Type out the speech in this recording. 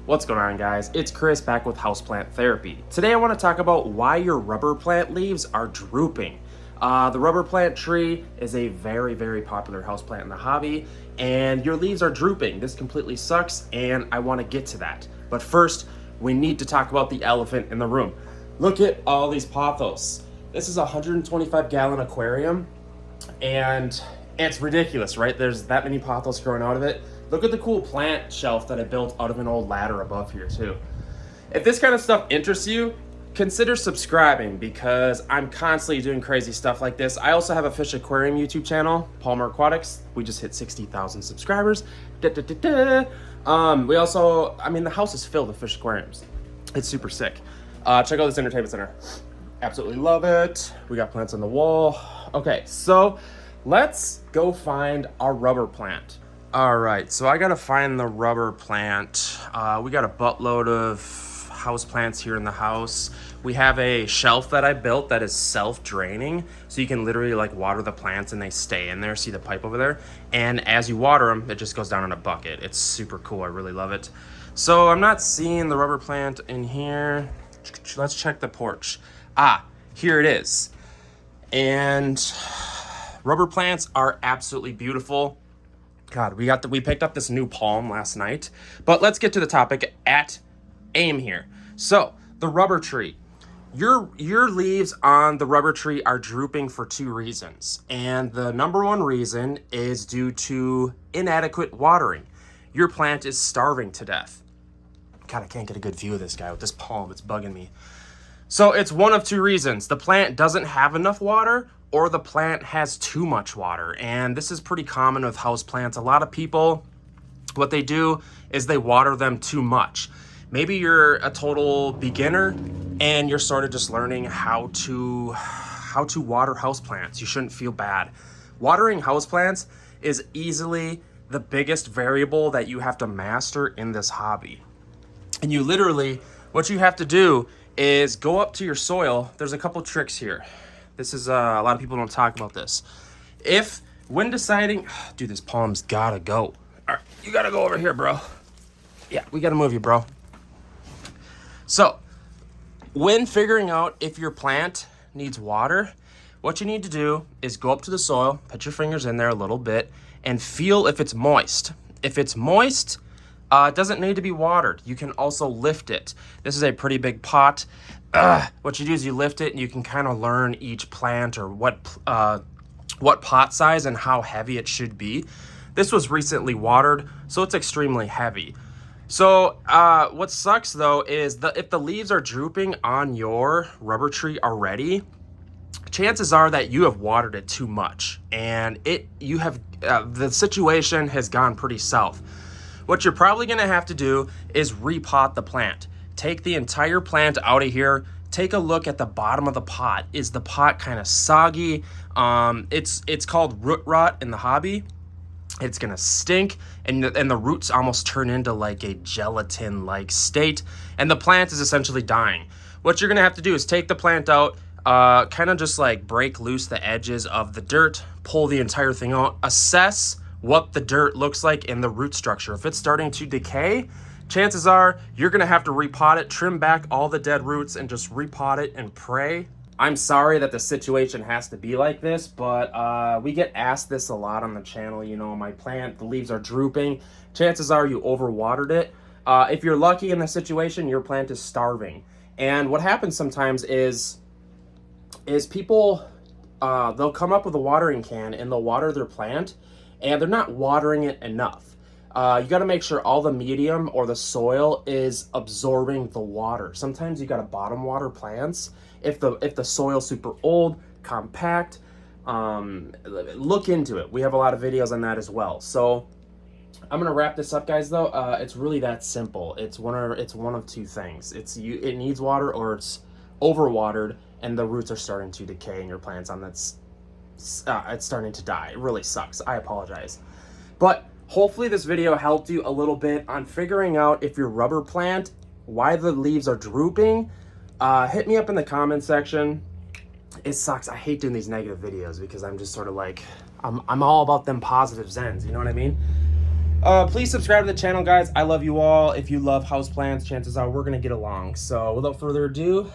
What's going on, guys? It's Chris back with Houseplant Therapy. Today I want to talk about why your rubber plant leaves are drooping. The rubber plant tree is a very popular houseplant in the hobby, and your leaves are drooping. This completely sucks, and I want to get to that. But first, we need to talk about the elephant in the room. Look at all these pothos. This is a 125-gallon aquarium, and it's ridiculous, right? There's that many pothos growing out of it. Look at the cool plant shelf that I built out of an old ladder above here too. If this kind of stuff interests you, consider subscribing because I'm constantly doing crazy stuff like this. I also have a fish aquarium YouTube channel, Palmer Aquatics. We just hit 60,000 subscribers. We also, the house is filled with fish aquariums. It's super sick. Check out this entertainment center. Absolutely love it. We got plants on the wall. Okay, so let's go find our rubber plant. All right, so I gotta find the rubber plant. We got a buttload of house plants here in the house. We have a shelf that I built that is self-draining, so you can literally like water the plants and they stay in there. See the pipe over there? And as you water them, it just goes down in a bucket. It's super cool, I really love it. So I'm not seeing the rubber plant in here. Let's check the porch. Here it is. And rubber plants are absolutely beautiful. God, we picked up this new palm last night, but let's get to the topic at aim here. So the rubber tree, your leaves on the rubber tree are drooping for two reasons. And the number one reason is due to inadequate watering. Your plant is starving to death. God, I can't get a good view of this guy with this palm. It's bugging me. So it's one of two reasons. The plant doesn't have enough water, or the plant has too much water. And this is pretty common with house plants. A lot of people, what they do is they water them too much. Maybe you're a total beginner and you're sort of just learning how to water house plants. You shouldn't feel bad. Watering house plants is easily the biggest variable that you have to master in this hobby. And you literally, what you have to do is go up to your soil. There's a couple tricks here. This is, a lot of people don't talk about this. When deciding, dude, this palm's gotta go. All right, you gotta go over here, bro. Yeah, we gotta move you, bro. So, when figuring out if your plant needs water, what you need to do is go up to the soil, put your fingers in there a little bit, and feel if it's moist. If it's moist, it doesn't need to be watered. You can also lift it. This is a pretty big pot. What you do is you lift it and you can kind of learn each plant or what pot size and how heavy it should be. This was recently watered, so it's extremely heavy. So what sucks though is if the leaves are drooping on your rubber tree already, chances are that you have watered it too much and the situation has gone pretty south. What you're probably gonna have to do is repot the plant. Take the entire plant out of here. Take a look at the bottom of the pot. Is the pot kind of soggy? It's called root rot in the hobby. It's gonna stink, and the roots almost turn into like a gelatin-like state, and the plant is essentially dying. What you're gonna have to do is take the plant out, kind of just like break loose the edges of the dirt, pull the entire thing out, assess what the dirt looks like in the root structure. If it's starting to decay, chances are you're gonna have to repot it, trim back all the dead roots, and just repot it and pray. I'm sorry that the situation has to be like this, but we get asked this a lot on the channel. You know, my plant, the leaves are drooping. Chances are you overwatered it. If you're lucky in this situation, your plant is starving. And what happens sometimes is people, they'll come up with a watering can and they'll water their plant, and they're not watering it enough. You got to make sure all the medium or the soil is absorbing the water. Sometimes you got to bottom water plants. If the soil's super old, compact, look into it. We have a lot of videos on that as well. So I'm gonna wrap this up, guys. Though it's really that simple. It's one of two things. It needs water or it's overwatered, and the roots are starting to decay, and your plant's it's starting to die. It really sucks. I apologize, but hopefully this video helped you a little bit on figuring out if your rubber plant, why the leaves are drooping. Hit me up in the comment section. It sucks. I hate doing these negative videos because I'm just sort of like, I'm all about them positive zens, you know what I mean? Please subscribe to the channel, guys. I love you all. If you love houseplants, chances are we're gonna get along. So without further ado,